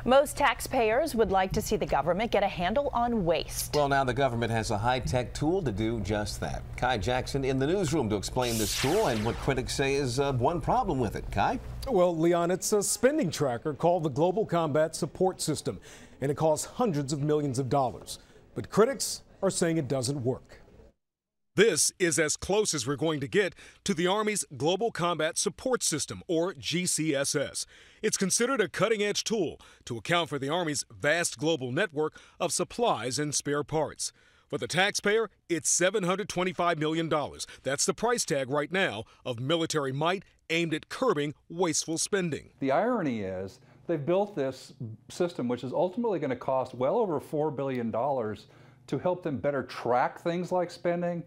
Most taxpayers would like to see the government get a handle on waste. Well, now the government has a high-tech tool to do just that. Kai Jackson in the newsroom to explain this tool and what critics say is one problem with it. Kai? Well, Leon, it's a spending tracker called the Global Combat Support System, and it costs hundreds of millions of dollars. But critics are saying it doesn't work. This is as close as we're going to get to the Army's Global Combat Support System, or GCSS. It's considered a cutting-edge tool to account for the Army's vast global network of supplies and spare parts. For the taxpayer, it's $725 million. That's the price tag right now of military might aimed at curbing wasteful spending. The irony is they've built this system which is ultimately going to cost well over $4 billion to help them better track things like spending,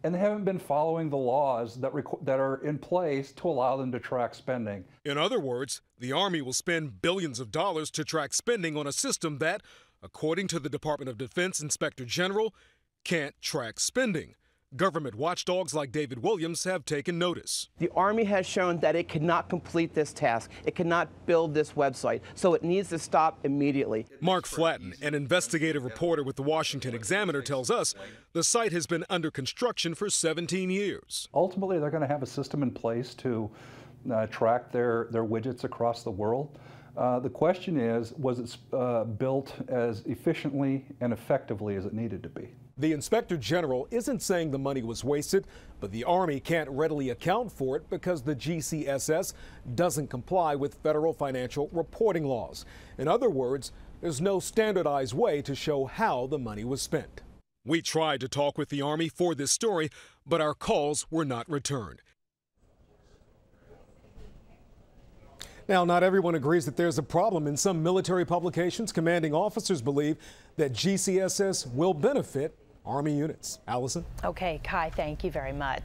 and they haven't been following the laws that are in place to allow them to track spending. In other words, the Army will spend billions of dollars to track spending on a system that, according to the Department of Defense Inspector General, can't track spending. Government watchdogs like David Williams have taken notice. The Army has shown that it cannot complete this task. It cannot build this website, so it needs to stop immediately. Mark Flatton, an investigative reporter with the Washington Examiner, tells us the site has been under construction for 17 years. Ultimately, they're going to have a system in place to track their widgets across the world. The question is, was it built as efficiently and effectively as it needed to be? The Inspector General isn't saying the money was wasted, but the Army can't readily account for it because the GCSS doesn't comply with federal financial reporting laws. In other words, there's no standardized way to show how the money was spent. We tried to talk with the Army for this story, but our calls were not returned. Now, not everyone agrees that there's a problem. In some military publications, commanding officers believe that GCSS will benefit Army units. Allison? Okay, Kai, thank you very much.